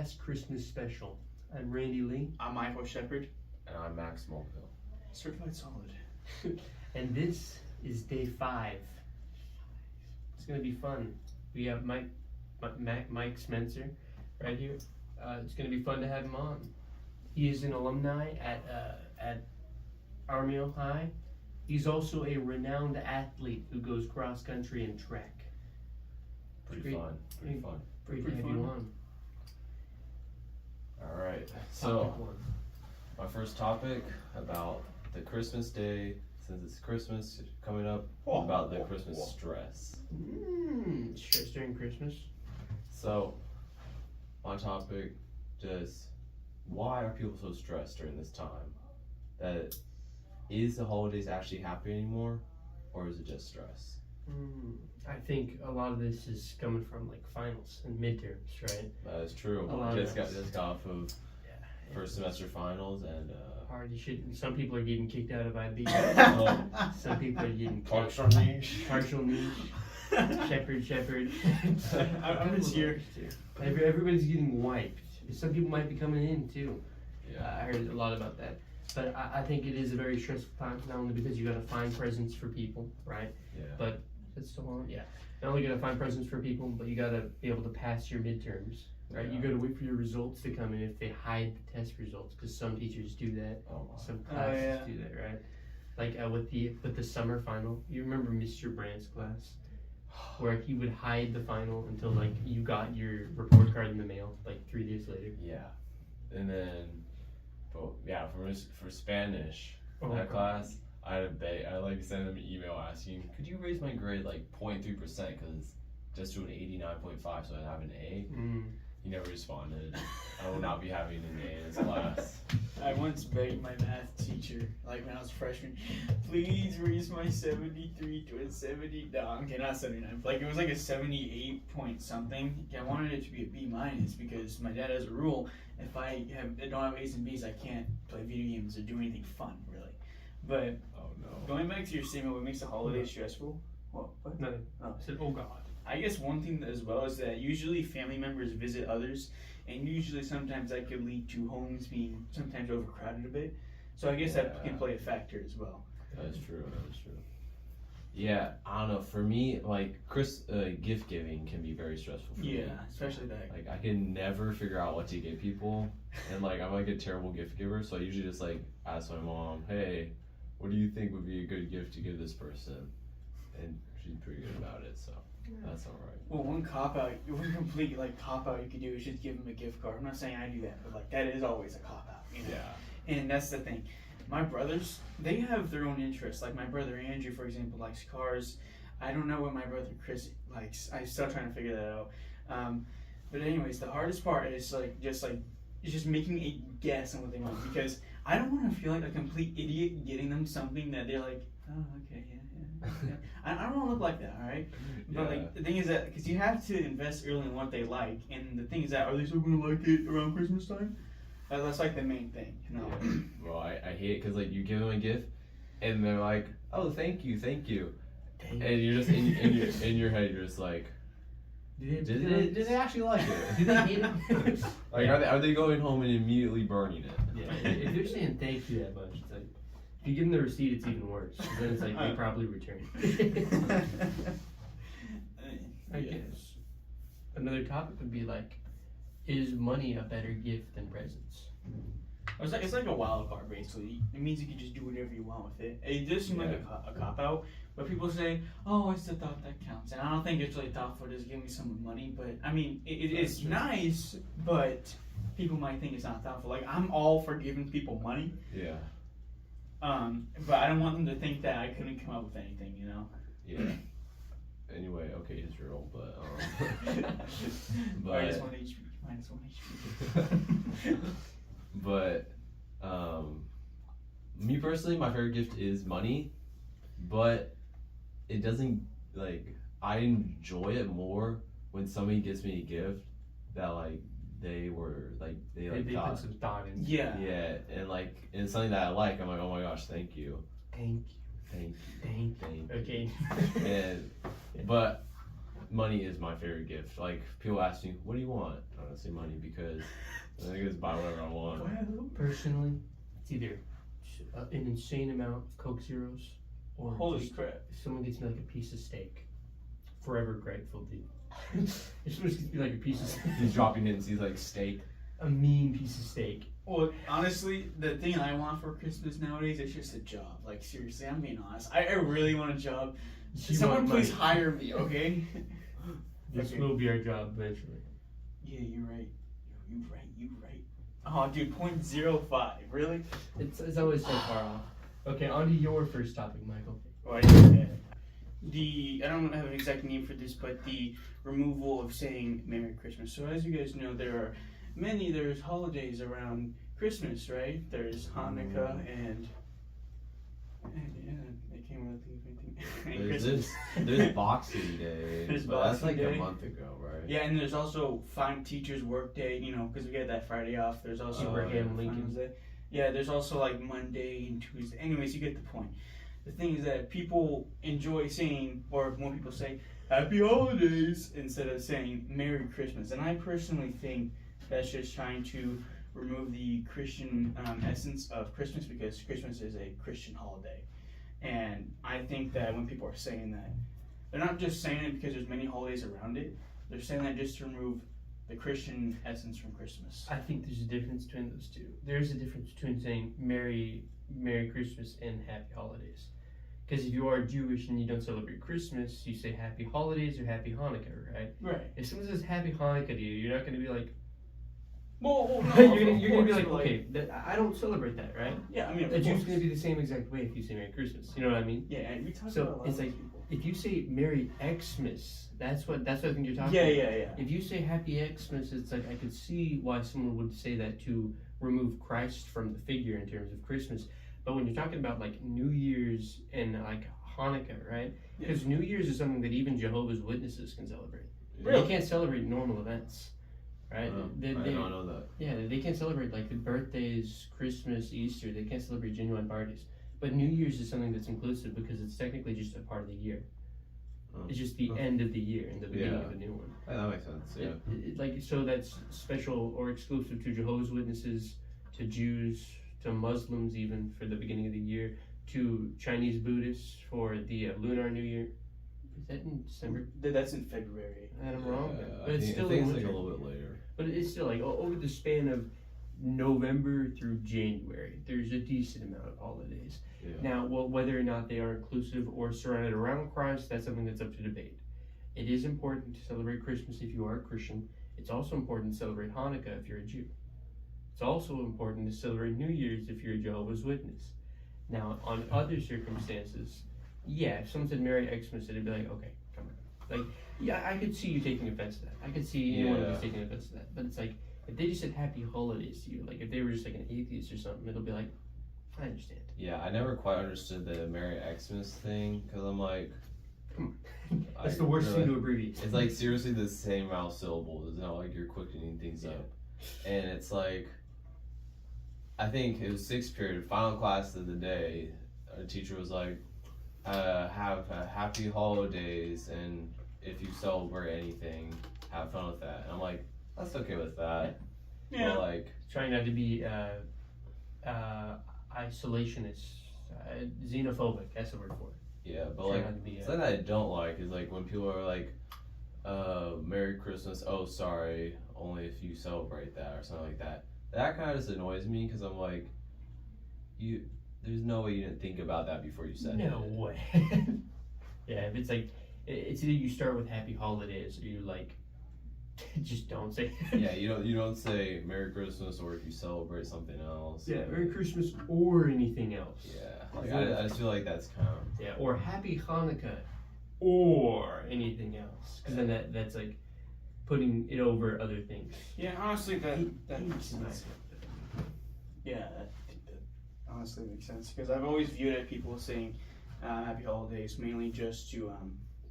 Lepherdcast Christmas Special. I'm Randy Lee. I'm Michael Shepard. And I'm Max Mulvihills. Certified solid. And this is day 5. It's going to be fun. We have Mike Spencer right here. It's going to be fun to have him on. He is an alumni at Armiel High. He's also a renowned athlete who goes cross country and track. Pretty fun. Great to have you on. All right. So, my first topic about the Christmas day, since it's Christmas coming up, about the Christmas stress. Stress during Christmas. So, my topic, just why are people so stressed during this time? That is the holidays actually happy anymore, or is it just stress? I think a lot of this is coming from like finals and midterms, right? That is true. Just got off of first semester finals and hard as shit. Some people are getting kicked out of IB. Some people are getting partial niche. Shepherd. I'm just here. Everybody's getting wiped. Some people might be coming in too. Yeah. I heard a lot about that. But I think it is a very stressful time, not only because you got to find presents for people, right? Yeah. But it's still on. Yeah. Not only got to find presents for people, but you got to be able to pass your midterms, right? Yeah. You got to wait for your results to come in if they hide the test results, because some teachers do that. Some classes do that, right? Like with the summer final, you remember Mr. Brandt's class, where he would hide the final until like you got your report card in the mail like 3 days later. Yeah, and then, for Spanish, that class, I like sent him an email asking, could you raise my grade like 0.3% because just to an 89.5 so I have an A. He never responded. I will not be having an A in his class. I once begged my math teacher, like when I was a freshman, please raise my 73 to a 70. No, okay, not 79. Like it was like a 78 point something. I wanted it to be a B minus because my dad has a rule: if I don't have A's and B's, I can't play video games or do anything fun, really. But going back to your statement, what makes the holidays stressful? What? Nothing. I said, oh God. I guess one thing as well is that usually family members visit others, and usually sometimes that could lead to homes being sometimes overcrowded a bit. So I guess that can play a factor as well. That is true. Yeah, I don't know. For me, like gift giving can be very stressful for me. Yeah, especially that. Like I can never figure out what to give people, and like I'm like a terrible gift giver. So I usually just like ask my mom, "Hey, what do you think would be a good gift to give this person?" And she's pretty good about it. So. That's alright. Well, one complete cop out you could do is just give them a gift card. I'm not saying I do that, but like that is always a cop out, you know? Yeah. And that's the thing. My brothers, they have their own interests. Like my brother Andrew, for example, likes cars. I don't know what my brother Chris likes. I'm still trying to figure that out. But anyways, the hardest part is just making a guess on what they want, because I don't want to feel like a complete idiot getting them something that they're like, oh, okay, yeah. I don't want to look like that, all right? But like the thing is that because you have to invest early in what they like, and the thing is that are they still gonna like it around Christmas time? That's like the main thing, you know. Yeah. Well, I hate it because like you give them a gift, and they're like, oh, thank you, and you're just in your head, you're just like, did they actually like it? Did they hate it? Like are they going home and immediately burning it? Yeah. If they're saying thank you that much, it's like. If you give them the receipt, it's even worse. Then it's like they probably returned. I guess. Another topic would be like, is money a better gift than presents? It's like a wild card, basically. It means you can just do whatever you want with it. It does seem like a cop out, but people say, "Oh, it's the thought that counts," and I don't think it's really thoughtful to just give me some money. But I mean, it's nice, but people might think it's not thoughtful. Like I'm all for giving people money. Yeah. But I don't want them to think that I couldn't come up with anything, you know? Yeah. Anyway, okay, Israel, but minus 1 HP. But me personally, my favorite gift is money, but it doesn't I enjoy it more when somebody gives me a gift that they put some thought into. Yeah, and and something that I like, I'm like, oh my gosh, thank you. Okay. But money is my favorite gift. Like, people ask me, what do you want? I don't say money because I think it's buy whatever I want. Well, personally, it's either an insane amount of Coke Zeros or Holy just crap. someone gets me like a piece of steak. Forever grateful, dude. If someone gets me like a piece of steak. He's dropping in, sees like steak. A mean piece of steak. Well, honestly, the thing I want for Christmas nowadays is just a job. Like, seriously, I'm being honest. I really want a job. You Someone want please money. hire me, okay? This Okay. will be our job eventually. Yeah, you're right. You're right. Oh, dude, 0.05. Really? It's always so far off. Okay, on to your first topic, Michael. Well, I don't have an exact name for this, but the removal of saying Merry Christmas. So as you guys know, there's holidays around Christmas, right? There's Hanukkah and yeah, they came with anything. There's Boxing Day. There's but that's Boxing like Day. a month ago, right? Yeah, and there's also Fine Teachers Work Day, because we get that Friday off. There's also Abraham Lincoln. Finals Day. Yeah, there's also like Monday and Tuesday. Anyways, you get the point. The thing is that people enjoy saying, or more people say, Happy Holidays instead of saying Merry Christmas. And I personally think that's just trying to remove the Christian essence of Christmas, because Christmas is a Christian holiday. And I think that when people are saying that, they're not just saying it because there's many holidays around it. They're saying that just to remove the Christian essence from Christmas. I think there's a difference between those two. There's a difference between saying Merry Christmas and Happy Holidays. Because if you are Jewish and you don't celebrate Christmas, you say Happy Holidays or Happy Hanukkah, right? Right. If someone says Happy Hanukkah to you, you're not going to be like, Well, no, you're gonna be like, but okay, I don't celebrate that, right? Yeah, I mean, A Jew's gonna be the same exact way if you say Merry Christmas. You know what I mean? Yeah, and we talk So, about a lot it's of like- people. If you say Merry Xmas, that's what I think you're talking Yeah, about. If you say Happy Xmas, it's like I could see why someone would say that to remove Christ from the figure in terms of Christmas. But when you're talking about like New Year's and like Hanukkah, right? Yeah. Because New Year's is something that even Jehovah's Witnesses can celebrate. Really? They can't celebrate normal events, right? I don't know that. Yeah, they can't celebrate like the birthdays, Christmas, Easter. They can't celebrate genuine parties. But New Year's is something that's inclusive because it's technically just a part of the year. It's just the end of the year and the beginning of a new one. Yeah, that makes sense. Yeah. So that's special or exclusive to Jehovah's Witnesses, to Jews, to Muslims even for the beginning of the year, to Chinese Buddhists for the Lunar New Year. Is that in December? That's in February. I'm wrong, Yeah, but it's still I in think it's winter. like a little bit later. But it's still like over the span of November through January, there's a decent amount of holidays. Yeah. Now, whether or not they are inclusive or surrounded around Christ, that's something that's up to debate. It is important to celebrate Christmas if you are a Christian. It's also important to celebrate Hanukkah if you're a Jew. It's also important to celebrate New Year's if you're a Jehovah's Witness. Now, on other circumstances, yeah, if someone said Merry Xmas, it'd be like, okay, come on. Like, yeah, I could see you taking offense to that. I could see anyone who's taking offense to that. But it's like, if they just said Happy Holidays to you, like if they were just like an atheist or something, it'll be like, I understand. Yeah, I never quite understood the Merry Xmas thing because I'm like, Come on. That's the worst thing to abbreviate. It's like seriously the same amount of syllables. It's not like you're quickening things up. And it's like, I think it was sixth period, final class of the day. Our teacher was like, have happy holidays, and if you celebrate anything, have fun with that. And I'm like, that's okay with that. Yeah. But like, Trying not to be isolationist, xenophobic. That's the word for it. yeah, but Try like, not to be, something that I don't like is like when people are like, Merry Christmas, oh sorry, only if you celebrate that or something like that. That kind of just annoys me because I'm like, there's no way you didn't think about that before you said it. No way. Yeah, if it's like, it's either you start with Happy Holidays or you like, just don't say. Yeah, you don't say Merry Christmas or if you celebrate something else. Yeah, Merry Christmas or anything else. Yeah, like I just feel like that's kind of. Yeah, or Happy Hanukkah or anything else, because then that's like putting it over other things. Yeah, honestly, that makes Nice. sense. Yeah, I think that honestly makes sense because I've always viewed it people saying Happy Holidays mainly just to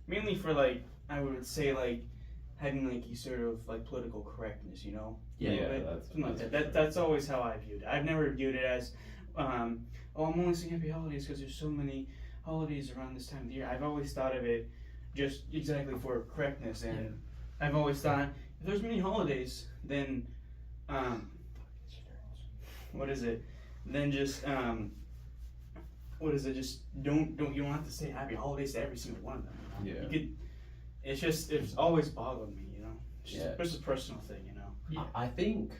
mainly for like I would say like having like a sort of like political correctness, you know? Yeah, Something like that. That's always how I viewed it. I've never viewed it as oh, I'm only saying Happy Holidays because there's so many holidays around this time of the year. I've always thought of it just exactly for correctness. And I've always thought if there's many holidays, then what is it? Then just what is it? Just don't you don't have to say happy holidays to every single one of them. You know? Yeah. You could. It's always bothered me. You know. Yeah. It's a personal thing. You know. Yeah. I think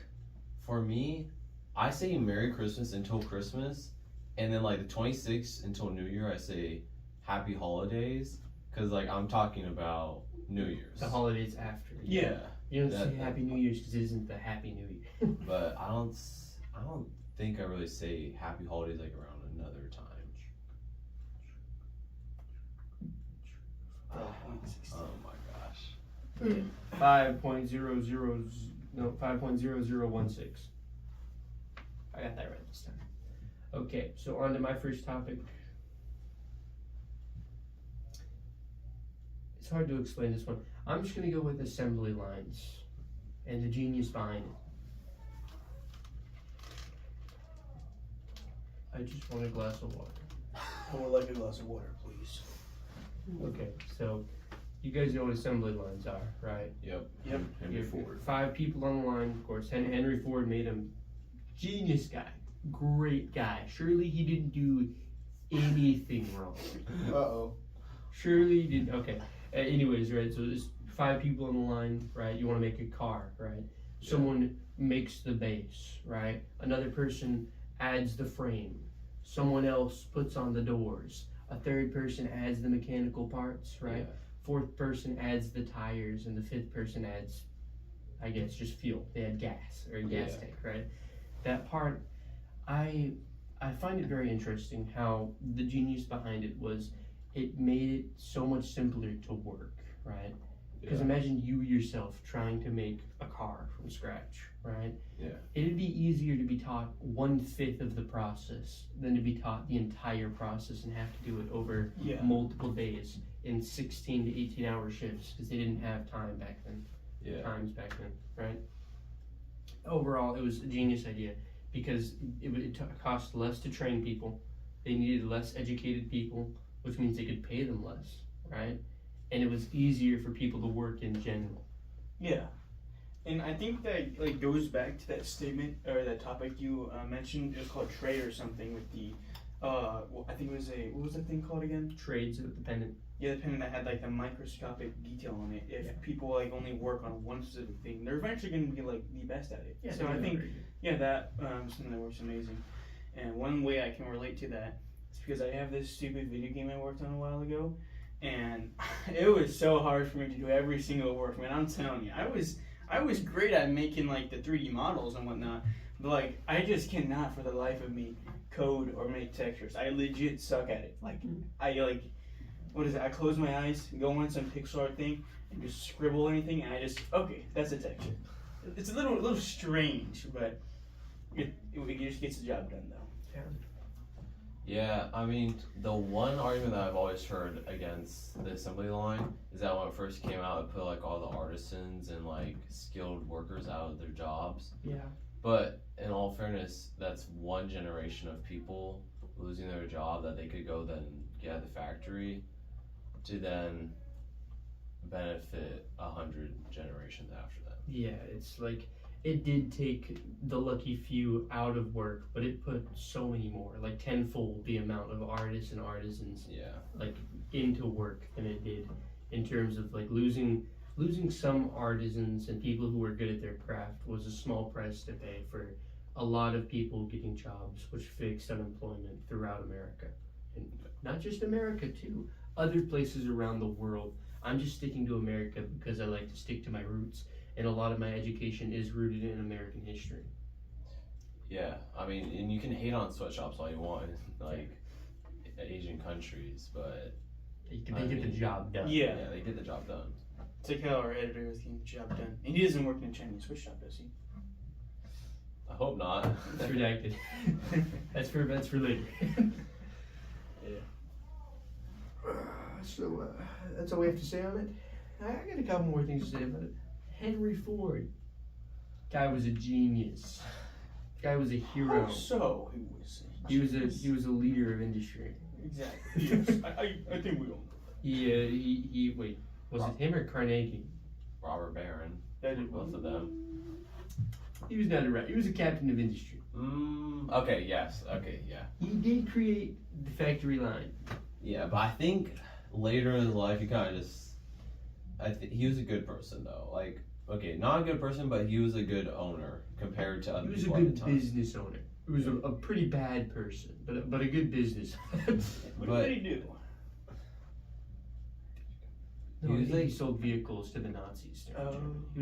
for me, I say Merry Christmas until Christmas, and then like the 26th until New Year, I say Happy Holidays, because like I'm talking about New Year's. The holidays after. Yeah. You don't say Happy New Year's because it isn't the Happy New Year. But I don't think I really say Happy Holidays like around another time. Oh my gosh. 5.0016. I got that right this time. Okay, so on to my first topic. It's hard to explain this one. I'm just gonna go with assembly lines and the genius behind it. I just want a glass of water. I would like a glass of water, please. Okay, so you guys know what assembly lines are, right? Yep. You have 5 people on the line, of course. Henry Ford made him genius guy, great guy. Surely he didn't do anything wrong. Uh-oh. Surely he didn't. Okay. Anyways, right. So there's 5 people on the line, right? You want to make a car, right? Yeah. Someone makes the base, right? Another person adds the frame. Someone else puts on the doors. A third person adds the mechanical parts, right? Yeah. 4th person adds the tires, and the 5th person adds, I guess, just fuel. They add gas or a gas tank, right? That part, I find it very interesting how the genius behind it was it made it so much simpler to work, right? Because imagine you yourself trying to make a car from scratch, right? Yeah. It'd be easier to be taught 1/5 of the process than to be taught the entire process and have to do it over multiple days in 16 to 18 hour shifts because they didn't have time back then. Yeah. Times back then, right? Overall, it was a genius idea because it cost less to train people. They needed less educated people, which means they could pay them less, right? And it was easier for people to work in general. Yeah. And I think that like goes back to that statement or that topic you mentioned. It was called trade or something with the, I think it was what was that thing called again? Trades with the pendant. Yeah, the pendant that had like the microscopic detail on it. If people like only work on one specific thing, they're eventually going to be like the best at it. Yeah, so I think that something that works amazing. And one way I can relate to that is because I have this stupid video game I worked on a while ago, and it was so hard for me to do every single work. Man, I'm telling you, I was great at making like the 3D models and whatnot, but like I just cannot for the life of me code or make textures. I legit suck at it. Like what is it? I close my eyes, go on some pixel art thing, and just scribble anything, and I just that's a texture. It's a little strange, but it just gets the job done though. Yeah, I mean, the one argument that I've always heard against the assembly line is that when it first came out, it put like all the artisans and like skilled workers out of their jobs. Yeah. But in all fairness, that's one generation of people losing their job that they could go then get at the factory to then benefit 100 generations after them. Yeah, it's like it did take the lucky few out of work, but it put so many more, like tenfold the amount of artists and artisans like into work than it did in terms of like losing some artisans and people who were good at their craft was a small price to pay for a lot of people getting jobs, which fixed unemployment throughout America. And not just America too, other places around the world. I'm just sticking to America because I like to stick to my roots, and a lot of my education is rooted in American history. Yeah, I mean, and you can hate on sweatshops all you want, like Asian countries, but they get the job done. Yeah, they get the job done. It's like how our editor is getting the job done. And he doesn't work in a Chinese sweatshop, does he? I hope not. It's redacted. that's for later. So that's all we have to say on it. I got a couple more things to say about it. Henry Ford, guy was a genius. Guy was a hero. How so? He was a leader of industry. Exactly. Yes, I think we all know that. He wait, was it him or Carnegie? Robert Barron. That Both of them. He was not a right. He was a captain of industry. Okay, yes. Okay, yeah. He did create the factory line. Yeah, but I think later in his life, he kind of just. He was a good person, though. Like, okay, not a good person, but he was a good owner compared to other He was a people at good the time. business owner. He was a pretty bad person, but a good business. What did he do? No, was he like- sold vehicles to the Nazis. During Oh.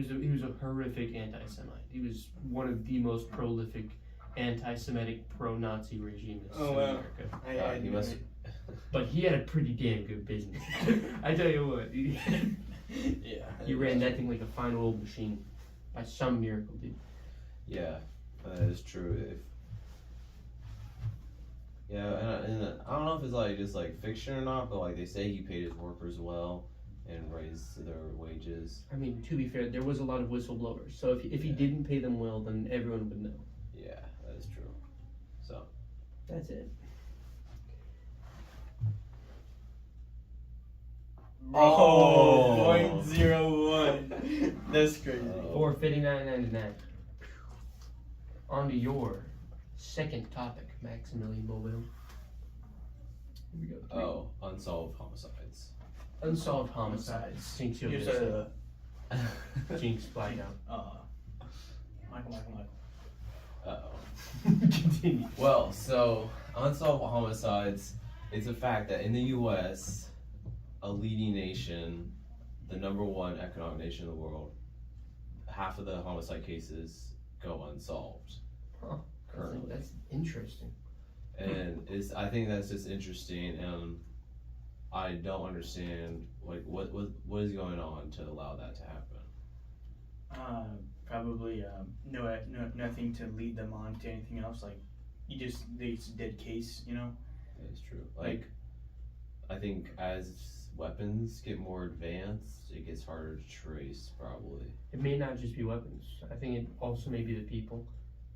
Germany. He was a horrific anti-Semite. He was one of the most prolific anti-Semitic pro-Nazi regimes Oh, in wow. America. I He must. But he had a pretty damn good business. I tell you what, he Yeah. ran that thing like a fine old machine. By some miracle, dude. Yeah, that is true. And I don't know if it's like just like fiction or not, but like they say he paid his workers well and raised their wages. I mean, to be fair, there was a lot of whistleblowers. So if he Yeah. didn't pay them well, then everyone would know. Yeah, that is true. So That's it. Oh. 0.01. That's crazy. Or 59.99. On to your second topic, Maximilian Mulvihills. Here we go. unsolved homicides. Unsolved homicides. Jinx, you'll You get said it. Jinx, fly down. Michael. Continue. Well, so unsolved homicides. It's a fact that in the U.S., a leading nation, the number one economic nation in the world, half of the homicide cases go unsolved. Huh. Currently. That's interesting. And I think that's just interesting, and I don't understand like what is going on to allow that to happen. Probably nothing to lead them on to anything else. Like it's a dead case, you know. That is true. Like I think as weapons get more advanced, it gets harder to trace. Probably. It may not just be weapons. I think it also may be the people.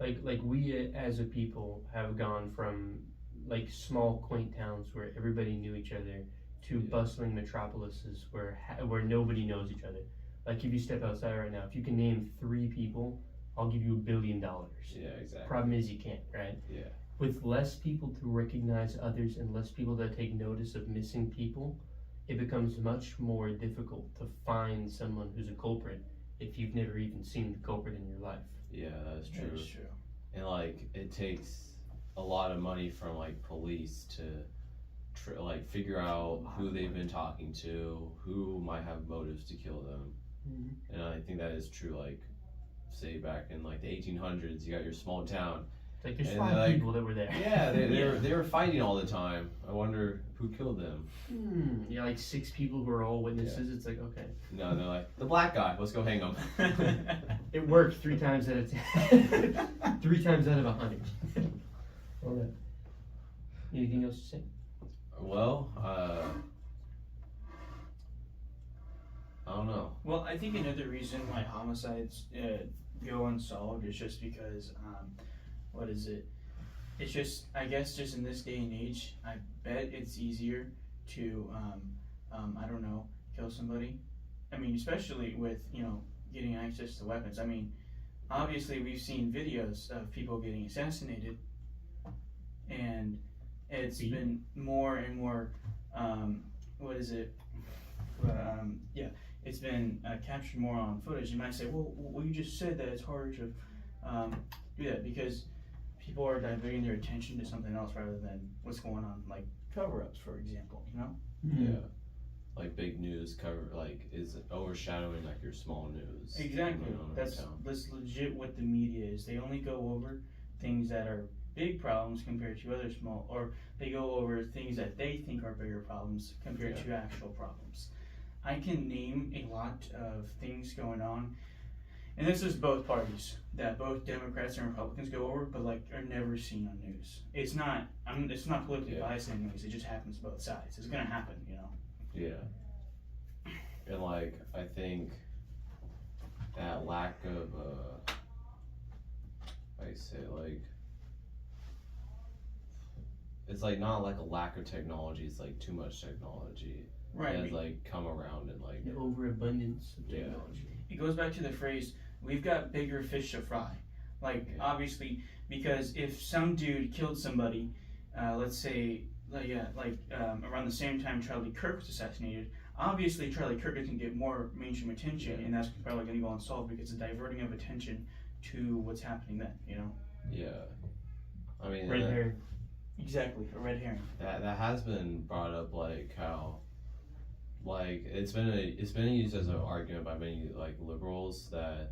Like we as a people have gone from like small quaint towns where everybody knew each other to Yeah. bustling metropolises where nobody knows each other. Like if you step outside right now, if you can name 3 people, I'll give you $1 billion. Yeah, exactly. Problem is you can't, right? Yeah. With less people to recognize others and less people that take notice of missing people, it becomes much more difficult to find someone who's a culprit if you've never even seen the culprit in your life. Yeah, that's true. That's true. And like it takes a lot of money from like police to like figure out who they've been talking to, who might have motives to kill them. Mm-hmm. And I think that is true. Like, say back in like the 1800s, you got your small town. It's like there's And 5 they're like- people that were there. Yeah, they were fighting all the time. I wonder who killed them. Yeah, like 6 people who are all witnesses. It's like, okay. No, they're like the black guy. Let's go hang him. It worked 3 times out of 10. 3 times out of 100. All right. Anything else to say? Well, I don't know. Well, I think another reason why homicides go unsolved is just because, what is it? It's just, I guess, just in this day and age, I bet it's easier to, I don't know, kill somebody. I mean, especially with, getting access to weapons. I mean, obviously we've seen videos of people getting assassinated, and it's been more and more, what is it? It's been captured more on footage. You might say, well, you just said that it's harder to do that because people are diverting their attention to something else rather than what's going on, like cover-ups, for example, Yeah. Like big news cover, like is overshadowing like your small news. Exactly. going on in That's town. legit what the media is. They only go over things that are big problems compared to other small, or they go over things that they think are bigger problems compared to actual problems. I can name a lot of things going on, and this is both parties, that both Democrats and Republicans go over, but like are never seen on news. It's not politically biased anyways. It just happens both sides. It's gonna happen, Yeah. And like I think that lack of it's like not like a lack of technology, it's like too much technology. Right. has like come around and like The overabundance of Yeah. technology. It goes back to the phrase, we've got bigger fish to fry. Like, Yeah. obviously, because if some dude killed somebody, let's say, around the same time Charlie Kirk was assassinated, obviously Charlie Kirk is going to get more mainstream attention, Yeah. and that's probably going to go unsolved because it's diverting of attention to what's happening then, you know? yeah. I mean, Red herring. Exactly, a red herring. that has been brought up, like how, like it's been used as an argument by many like liberals that,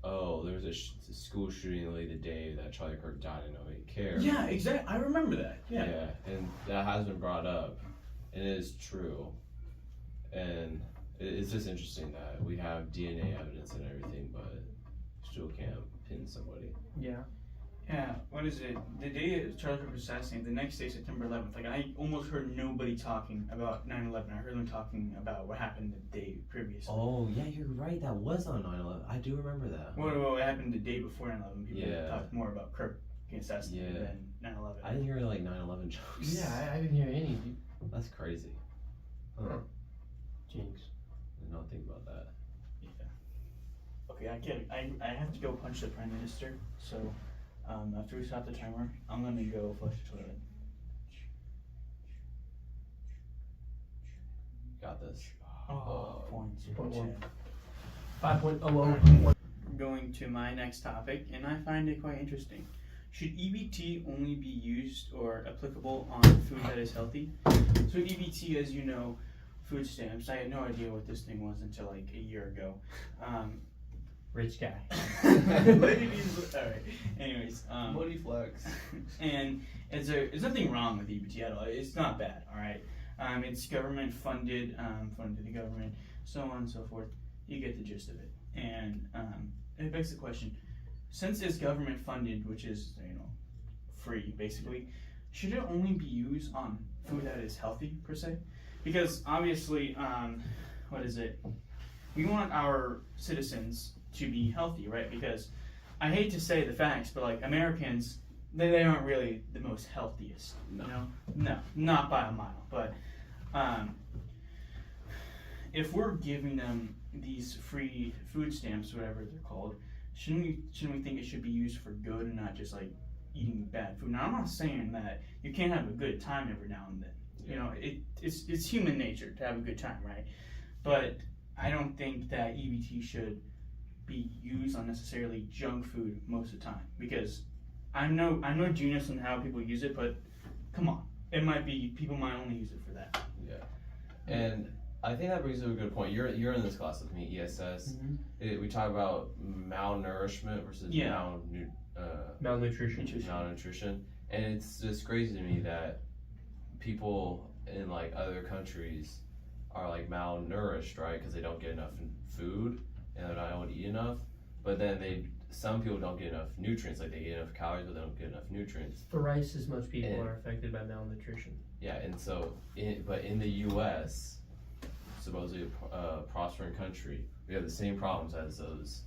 oh, there was a school shooting late the day that Charlie Kirk died and nobody cared. Yeah, exactly. I remember that. Yeah. And that has been brought up, and it is true. And it's just interesting that we have DNA evidence and everything, but still can't pin somebody. Yeah. Yeah, what is it? The day Charlie Kirk was assassinated, the next day, September 11th, like I almost heard nobody talking about 9/11. I heard them talking about what happened the day previously. Oh yeah, you're right. That was on 9/11. I do remember that. What happened the day before 9/11? People Yeah. talked more about Kirk getting assassinated Yeah. than 9/11. I didn't hear like 9/11 jokes. Yeah, I didn't hear any. That's crazy. Huh. Jinx. Did not think about that. Yeah. Okay, I get it. I have to go punch the Prime Minister, so after we stop the timer, I'm gonna go flush the toilet. Got this. Oh, points. Point one. Chat. 5.00. Going to my next topic, and I find it quite interesting. Should EBT only be used or applicable on food that is healthy? So EBT, as you know, food stamps. I had no idea what this thing was until like a year ago. Rich guy. Ladies, all right. Anyways, Money flex. and there's nothing wrong with EBT at all. It's not bad. All right. It's government funded, funded to the government, so on and so forth. You get the gist of it. And it begs the question: since it's government funded, which is free basically, should it only be used on food that is healthy per se? Because obviously, what is it? We want our citizens to be healthy, right? Because I hate to say the facts, but like Americans, they aren't really the most healthiest. No. You know? No, not by a mile. But if we're giving them these free food stamps, whatever they're called, shouldn't we think it should be used for good and not just like eating bad food? Now I'm not saying that you can't have a good time every now and then. You know, it's human nature to have a good time, right? But I don't think that EBT should be used on necessarily junk food most of the time, because I'm no genius on how people use it, but come on, people might only use it for that. Yeah. And I think that brings up a good point. You're in this class with me, ESS. Mm-hmm. We talk about malnourishment versus malnutrition, and it's just crazy to me that people in like other countries are like malnourished, right? Because they don't get enough food and they're not able to eat enough. But then some people don't get enough nutrients, like they get enough calories, but they don't get enough nutrients. Thrice as much people are affected by malnutrition. Yeah, and so, but in the U.S., supposedly a prospering country, we have the same problems as those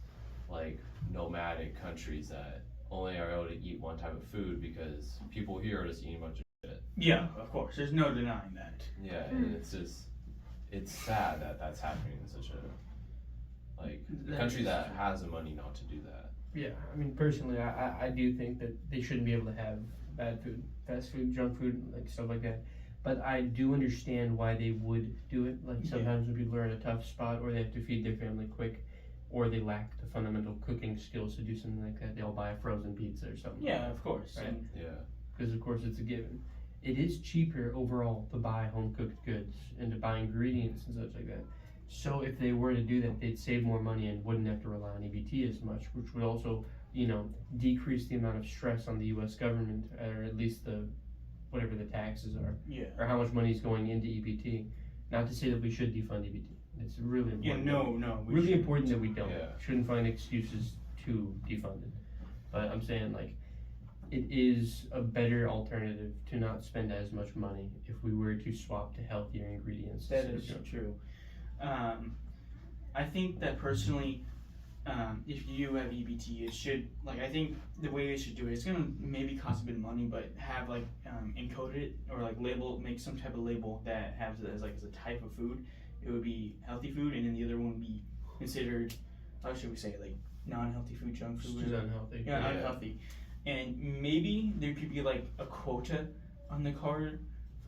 like nomadic countries that only are able to eat one type of food because people here are just eating a bunch of shit. Yeah, of course. There's no denying that. Yeah, and it's sad that that's happening in such a country that has the money not to do that. Yeah, I mean, personally, I do think that they shouldn't be able to have bad food, fast food, junk food, like stuff like that. But I do understand why they would do it. Like sometimes when people are in a tough spot, or they have to feed their family quick, or they lack the fundamental cooking skills to do something like that, they'll buy a frozen pizza or something. Yeah, of course. Right? Yeah. Because of course it's a given. It is cheaper overall to buy home cooked goods and to buy ingredients and such like that. So if they were to do that, they'd save more money and wouldn't have to rely on EBT as much, which would also, decrease the amount of stress on the U.S. government, or at least whatever the taxes are, or how much money is going into EBT. Not to say that we should defund EBT. It's really important. Yeah, no. Really important that we don't. Yeah. Shouldn't find excuses to defund it. But I'm saying it is a better alternative to not spend as much money if we were to swap to healthier ingredients. That is true. I think that personally, if you have EBT, it should, like, I think the way they should do it, it's gonna maybe cost a bit of money, but have like encode it or like make some type of label that has it as like as a type of food. It would be healthy food, and then the other one would be considered, how should we say, like non-healthy food, junk food. Just unhealthy. Yeah, unhealthy. And maybe there could be like a quota on the card,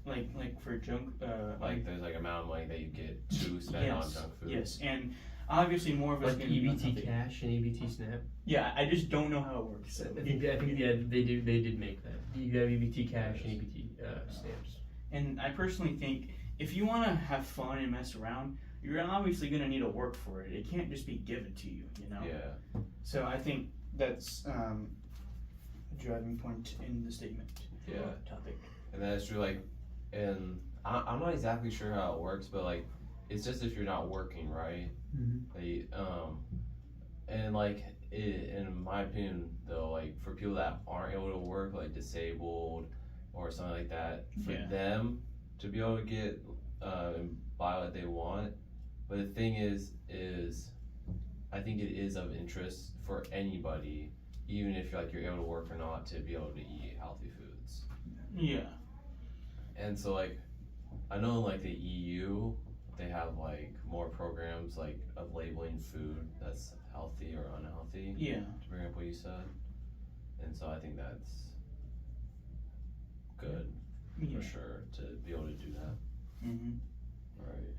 like for junk. Like there's like amount of money that you get to spend on junk food. Yes, and obviously more of us Like EBT cash and EBT snap. Yeah, I just don't know how it works. So. I think yeah, they did make that. You have EBT cash and EBT stamps. And I personally think if you want to have fun and mess around, you're obviously going to need to work for it. It can't just be given to you, you know? Yeah. So I think that's a driving point in the statement. Yeah. Topic. And that's true, like, and I'm not exactly sure how it works, but like, it's just if you're not working, right? Mm-hmm. Like, and like, in my opinion, though, like for people that aren't able to work, like disabled or something like that, for them to be able to get and buy what they want. But the thing is I think it is of interest for anybody, even if you're able to work or not, to be able to eat healthy foods. Yeah. And so like, I know like the EU, they have like more programs like of labeling food that's healthy or unhealthy. Yeah. To bring up what you said. And so I think that's good for sure to be able to do that. Mm-hmm. Right.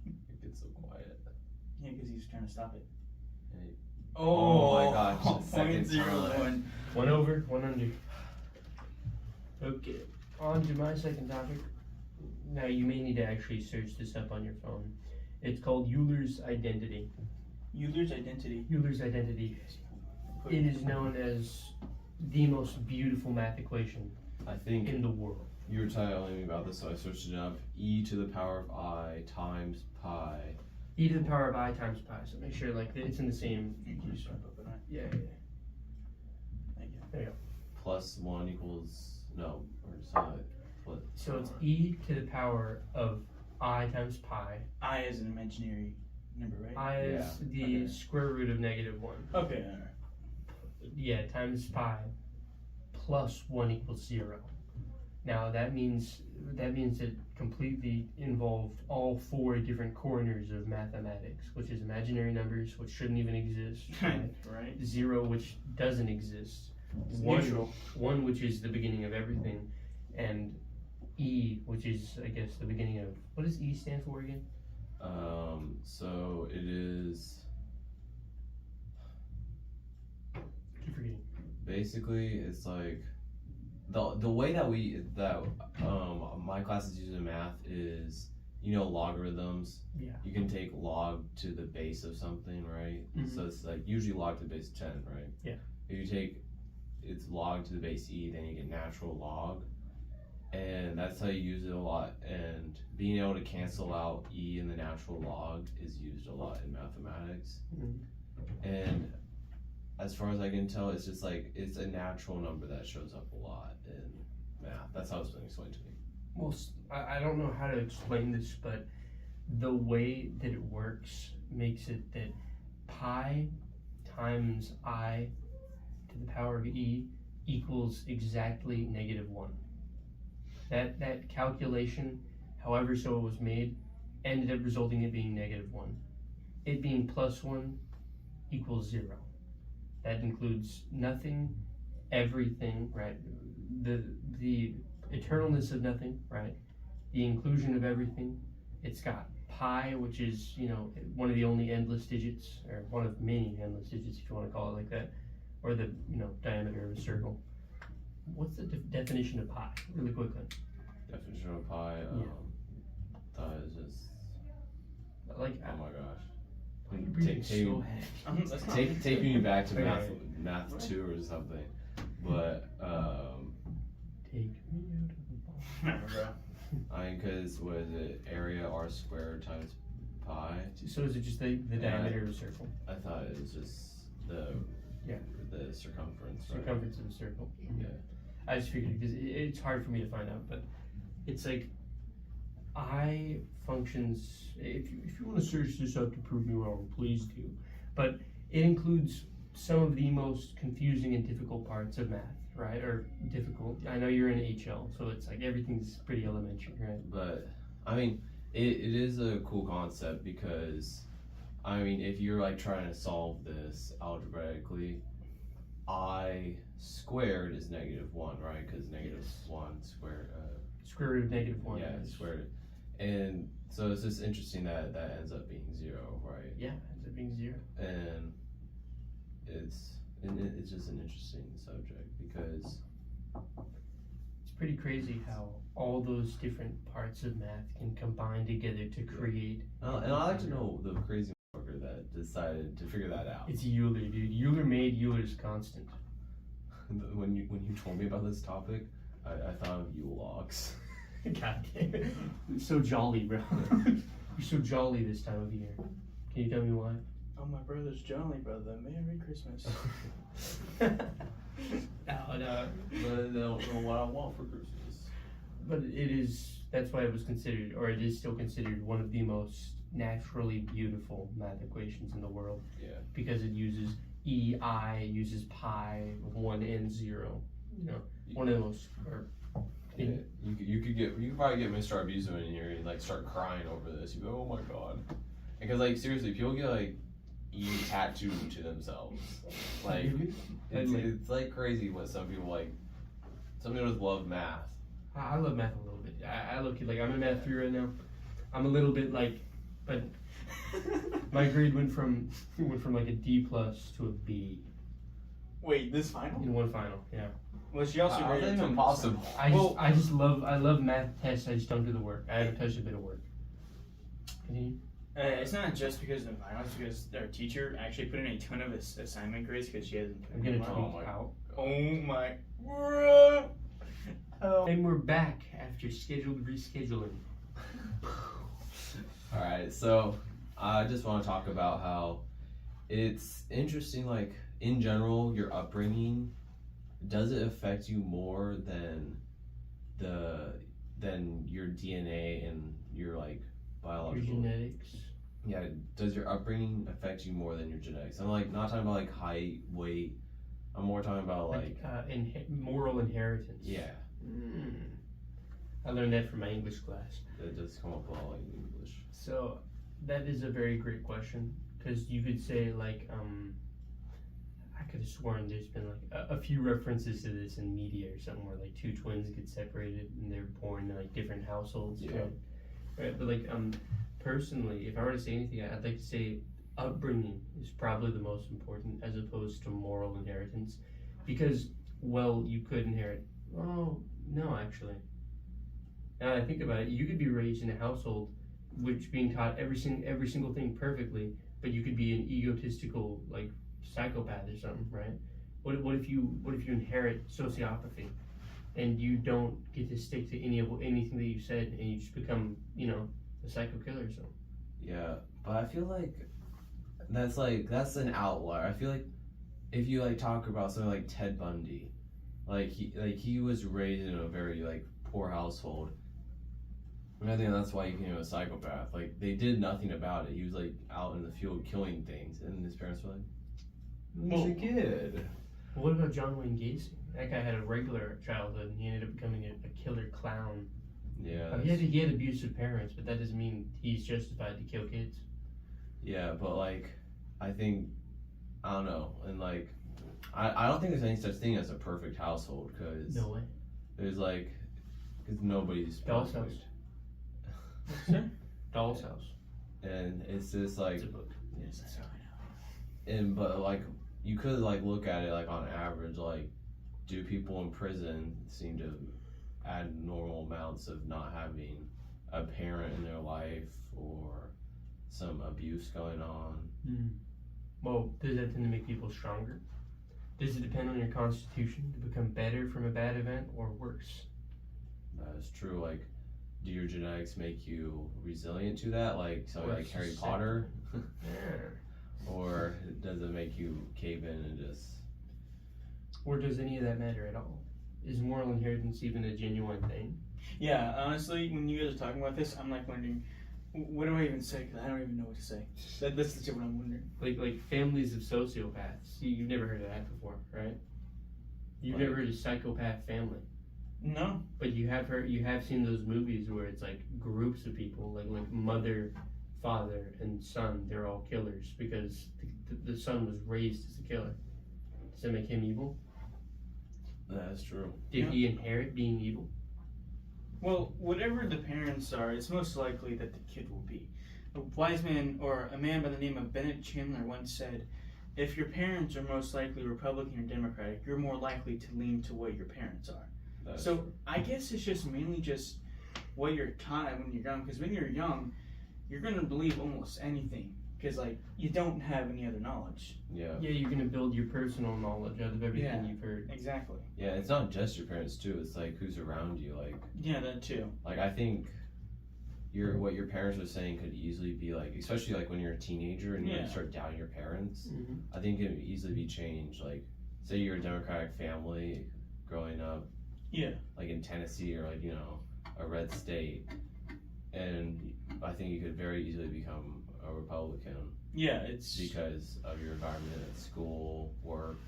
It gets so quiet. Yeah, because he's trying to stop it. Hey. Oh my gosh, second time. 1 over, 1 under. Okay, on to my second topic. Now you may need to actually search this up on your phone. It's called Euler's identity. Euler's identity. Euler's identity. It is known as the most beautiful math equation I think in the world. you were telling me about this, so I searched it up. E to the power of I times pi. E to the power of I times pi. So make sure like it's in the same. You can just swipe up on it. Yeah. Thank you. There you go. Plus 1 equals, no, or something. What? So it's E to the power of I times pi. I is an imaginary number, right? I is the square root of -1. Okay, alright. Yeah, times pi plus 1 equals 0. Now that means it completely involved all 4 different corners of mathematics, which is imaginary numbers, which shouldn't even exist, right? Right. 0, which doesn't exist. It's 1, neutral. 1, which is the beginning of everything, and E, which is, I guess, the beginning of, what does E stand for again? So it is Keep forgetting. basically, it's like the way that my classes use in math is, logarithms. Yeah. You can take log to the base of something, right? Mhm. So it's like usually log to the base 10, right? Yeah. If you take it's log to the base e, then you get natural log, and that's how you use it a lot. And being able to cancel out e and the natural log is used a lot in mathematics. Mhm. And as far as I can tell, it's just like it's a natural number that shows up a lot in math. That's how it's been explained to me. Well, I don't know how to explain this, but the way that it works makes it that pi times I to the power of e equals exactly -1. That calculation, however so it was made, ended up resulting in it being -1. It being +1 equals 0. That includes nothing, everything, right? The eternalness of nothing, right? The inclusion of everything. It's got pi, which is, one of the only endless digits, or one of many endless digits, if you want to call it like that, or the, diameter of a circle. What's the definition of pi, really quickly? Definition of pi, that is just, Like, oh my gosh. why are you breathing so heavy? Taking you back to Okay. math 2 or something, but Take me out of the ball. Remember, bro. I mean, cause what is it? Area r squared times pi. So is it just the diameter of a circle? I thought it was just the circumference. Right? Circumference of a circle. Yeah. I just figured because it's hard for me to find out, but it's like I functions. If you want to search this up to prove me wrong, please do. But it includes some of the most confusing and difficult parts of math, right? Or difficult. I know you're in HL, so it's like everything's pretty elementary, right? But I mean, it is a cool concept because, I mean, if you're like trying to solve this algebraically, I squared is -1, right? Because -1 squared. Square root of -1. Yeah, squared. And so it's just interesting that ends up being 0, right? Yeah, it ends up being 0. And it's just an interesting subject because it's pretty crazy how all those different parts of math can combine together to create. And I'd like to know the crazy motherfucker that decided to figure that out. It's Euler, dude. Euler made Euler's constant. When you told me about this topic, I thought of Yule logs. God damn it. It's so jolly, bro. You're so jolly this time of year. Can you tell me why? Oh, my brother's jolly, brother. Merry Christmas. No. But I don't know what I want for Christmas. But that's why it was considered, or it is still considered, one of the most naturally beautiful math equations in the world. Yeah. Because it uses EI, uses pi, 1 and 0. You know, one of the most. Yeah, you could probably get Mr. Arbizo in here and like start crying over this. You go, oh my god, because like seriously, people get like E tattooed to themselves. Like it's like crazy what some people like. Some people just love math. I love math a little bit. I look at like I'm in math 3 right now. I'm a little bit like, but my grade went from like a D+ to a B. Wait, this final? In one final, yeah. Well, she also How's that graded even some- possible? I love math tests. I just don't do the work. I haven't touched a bit of work. Continue. It's not just because of the finals, because our teacher actually put in a ton of assignment grades because she hasn't. I'm gonna Oh tweet my- out. Oh my. Oh. And we're back after scheduled rescheduling. Alright, so I just want to talk about how it's interesting, like, in general, your upbringing, does it affect you more than your DNA and your, like, biological... Your genetics. Yeah, does your upbringing affect you more than your genetics? I'm, like, not talking about, like, height, weight. I'm more talking about, like... Moral inheritance. Yeah. I learned that from my English class. That does come up a lot in English. So that is a very great question, because you could say like I could have sworn there's been like a few references to this in media or something where like 2 twins get separated and they're born in like different households. Yeah. Right. But like personally, if I were to say anything, I'd like to say upbringing is probably the most important as opposed to moral inheritance, because well, you could inherit. Oh no, actually. Now that I think about it, you could be raised in a household which being taught every single thing perfectly, but you could be an egotistical like psychopath or something, right? What if you inherit sociopathy, and you don't get to stick to anything that you said, and you just become a psycho killer or something? Yeah, but I feel like that's an outlier. I feel like if you like talk about something like Ted Bundy, he was raised in a very like poor household. And I think that's why he became a psychopath. Like, they did nothing about it. He was like out in the field killing things, and his parents were like, "He's a kid." What about John Wayne Gacy? That guy had a regular childhood, and he ended up becoming a killer clown. Yeah. He had abusive parents, but that doesn't mean he's justified to kill kids. Yeah, but like, I think, I don't know, and like, I don't think there's any such thing as a perfect household, because No way. there's like, because nobody's Doll's perfect. Doll's House. And it's just like, It's a book. Yes, that's how I know. but like, you could like look at it like on average, like, do people in prison seem to add normal amounts of not having a parent in their life or some abuse going on? Well, does that tend to make people stronger? Does it depend on your constitution to become better from a bad event or worse? That is true. Like, do your genetics make you resilient to that, like something Or like Harry susceptible. Potter? Yeah. Or does it make you cave in and just... Or does any of that matter at all? Is moral inheritance even a genuine thing? Yeah, honestly, when you guys are talking about this, I'm like wondering, what do I even say? Because I don't even know what to say. That's legit what I'm wondering. Like families of sociopaths. You've never heard of that before, right? You've Like- never heard of psychopath family. No. But you have seen those movies where it's like groups of people, like mother, father, and son. They're all killers because the son was raised as a killer. Does that make him evil? That's true. Did he inherit being evil? Well, whatever the parents are, it's most likely that the kid will be. A wise man, or a man by the name of Bennett Chandler, once said, if your parents are most likely Republican or Democratic, you're more likely to lean to what your parents are. That's So true. I guess it's just mainly just what you're taught when you're young. Because when you're young, you're gonna believe almost anything. Because like you don't have any other knowledge. Yeah. Yeah, you're gonna build your personal knowledge out of everything Yeah. you've heard. Exactly. Yeah, it's not just your parents too. It's like who's around you. Yeah, that too. Like I think what your parents were saying could easily be like, especially like when you're a teenager and you Yeah. start doubting your parents. Mm-hmm. I think it would easily be changed. Like, say you're a Democratic family growing up, Yeah. like in Tennessee or like a red state, and I think you could very easily become a Republican Yeah, it's because of your environment at school, work,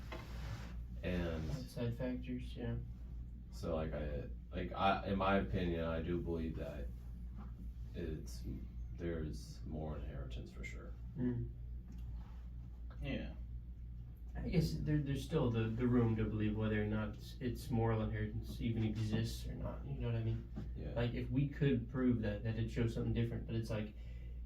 and Outside factors, yeah. so I in my opinion, I do believe that there's more inheritance for sure. yeah. I guess there's still the room to believe whether or not it's moral inheritance even exists or not. You know what I mean? Yeah. Like if we could prove that it'd show something different, but it's like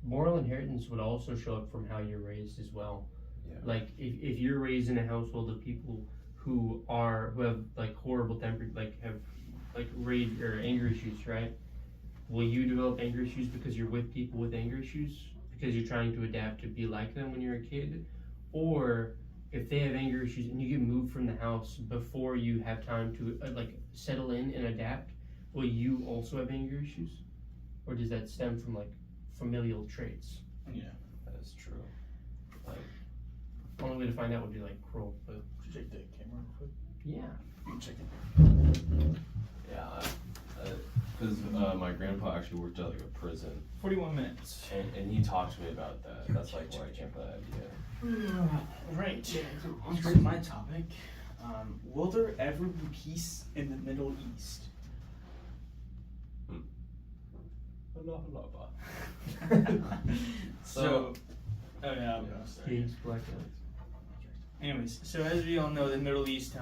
moral inheritance would also show up from how you're raised as well. Yeah. Like if you're raised in a household of people who have like horrible temper, like have like rage or anger issues, right? Will you develop anger issues because you're with people with anger issues because you're trying to adapt to be like them when you're a kid, or if they have anger issues and you get moved from the house before you have time to like settle in and adapt, will you also have anger issues? Or does that stem from like familial traits? Yeah. That's true. Like, The only way to find out would be like cruel, but Check the camera real quick. yeah. You check it. yeah, because my grandpa actually worked at like a prison, 41 minutes. and he talked to me about that. That's like where I came up with that idea. Right. On to my topic. Will there ever be peace in the Middle East? So, oh yeah. Games, black lights. Anyways, so as we all know, the Middle East,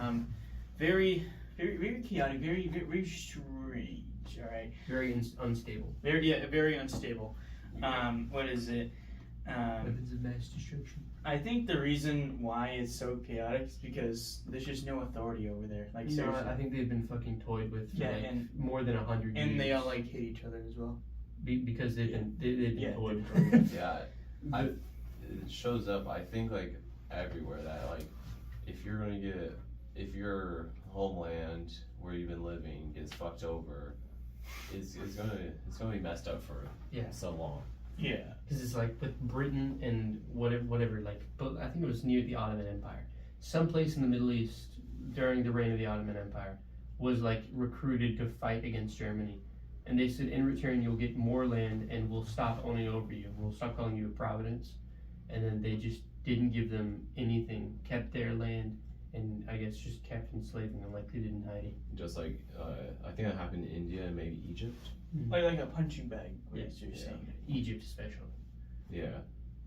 very chaotic, very strange. All right. Very unstable. Very unstable. What is it? Weapons of mass destruction. I think the reason why it's so chaotic is because there's just no authority over there. Like You know, seriously. I think they've been fucking toyed with for Yeah, like and- more than 100 years. And they all like hate each other as well. Because they've been Yeah. toyed with. Yeah, it shows up. I think like everywhere that like if your homeland where you've been living gets fucked over, it's gonna be messed up for so long. Yeah. Because it's like with Britain and whatever, like, but I think it was near the Ottoman Empire. Someplace in the Middle East during the reign of the Ottoman Empire was like recruited to fight against Germany. And they said, in return, you'll get more land and we'll stop owning over you. We'll stop calling you a providence. And then they just didn't give them anything, kept their land, and I guess just kept enslaving them like they did in Haiti. Just like I think that happened in India and maybe Egypt. Like a punching bag. Yeah. What you're saying. Egypt, especially. Yeah,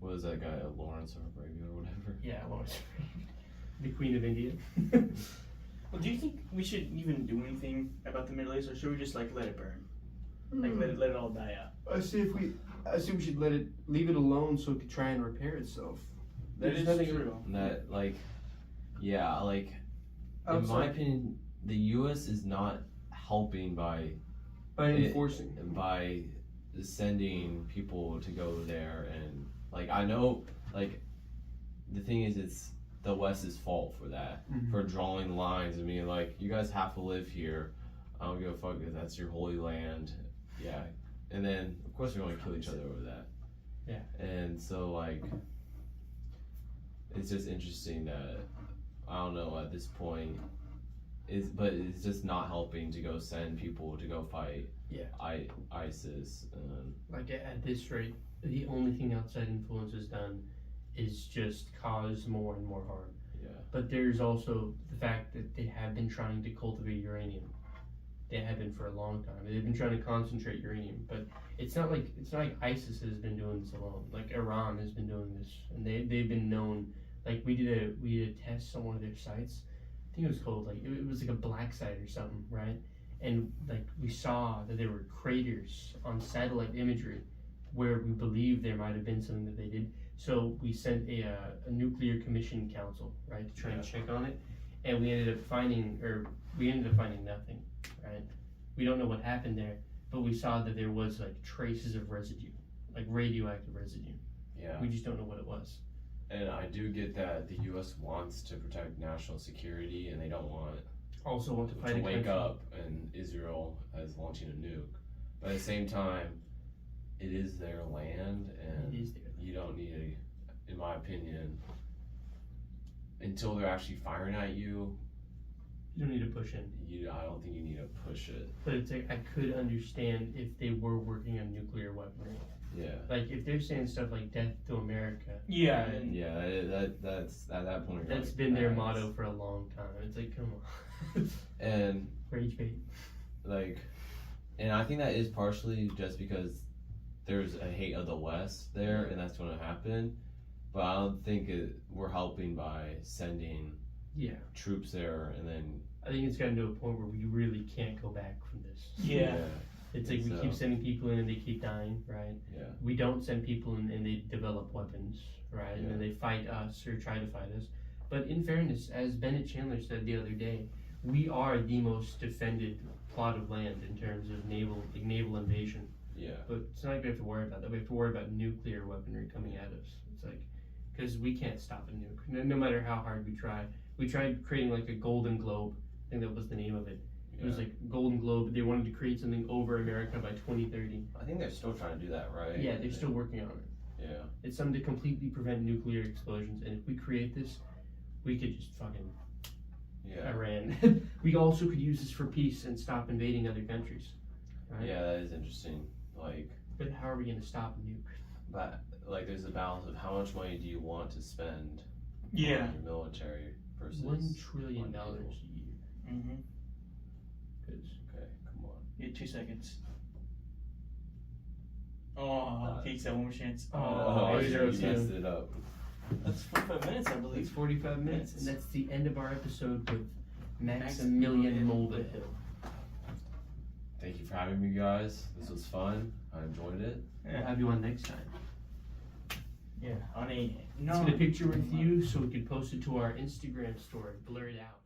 what was that guy, Lawrence of Arabia or whatever? Yeah, Lawrence. The Queen of India. Well, do you think we should even do anything about the Middle East, or should we just like let it burn? Like let it all die out. I say we should leave it alone so it could try and repair itself. That There's is nothing- true. And that like, yeah, like in Outside- my opinion, the U.S. is not helping by enforcing. by sending people to go there, and like I know like the thing is it's the West's fault for that, Mhm. for drawing lines and being like, you guys have to live here. I don't give a fuck if that's your holy land. Yeah, and then of course we're going to kill each other over that. Yeah. And so like it's just interesting that I don't know, at this point but it's just not helping to go send people to go fight. Yeah. ISIS. Like at this rate, the only thing outside influence has done is just cause more and more harm. Yeah. But there's also the fact that they have been trying to cultivate uranium. They have been for a long time. They've been trying to concentrate uranium, but it's not like ISIS has been doing this alone. Like Iran has been doing this, and they've been known. Like we did a test on one of their sites. I think it was called it was like a black site or something, right? And like we saw that there were craters on satellite imagery where we believe there might have been something that they did. So we sent a nuclear commission council, right, to try and check on it, and we ended up finding nothing, right? We don't know what happened there, but we saw that there was like traces of residue, like radioactive residue. Yeah. We just don't know what it was. And I do get that the U.S. wants to protect national security, and they don't want to fight to a wake country. up and Israel is launching a nuke. But at the same time, it is their land, and It is there. you don't need in my opinion, until they're actually firing at you. You don't need to push in. I don't think you need to push it. But it's like I could understand if they were working on nuclear weaponry. Yeah. Like if they're saying stuff like "Death to America." Yeah. right? Yeah, that's at that point. That's like, been their motto for a long time. It's like, come on. And Rage bait. like, and I think that is partially just because there's a hate of the West there, and that's going to happen. But I don't think we're helping by sending troops there, and then I think it's gotten to a point where we really can't go back from this. Yeah. It's like we keep sending people in and they keep dying, right? Yeah. We don't send people in and they develop weapons, right? And Yeah. then they fight us or try to fight us. But in fairness, as Bennett Chandler said the other day, we are the most defended plot of land in terms of naval invasion. Yeah. But it's not like we have to worry about that. We have to worry about nuclear weaponry coming at us. It's like, because we can't stop a nuke, no matter how hard we try. We tried creating like a Golden Globe. I think that was the name of it. It was like Golden Globe. They wanted to create something over America by 2030. I think they're still trying to do that, right? Yeah, they're still working on it. Yeah. It's something to completely prevent nuclear explosions. And if we create this, we could just fucking Iran. We also could use this for peace and stop invading other countries. Right? Yeah, that is interesting. Like, but how are we going to stop a nuke? but like, there's a balance of how much money do you want to spend on Yeah. your military versus $1 trillion on a people. year. Mm-hmm. Okay, come on. You get 2 seconds. Oh, Pete, one more chance. Oh, you 0-2. messed it up. That's 45 minutes, I It's believe. 45 minutes, and that's the end of our episode with Maximilian Mulvihill. Thank you for having me, guys. This was fun. I enjoyed it. We'll have you on next time. Yeah, on a Let's get a picture with you so we can post it to our Instagram story. Blur it out.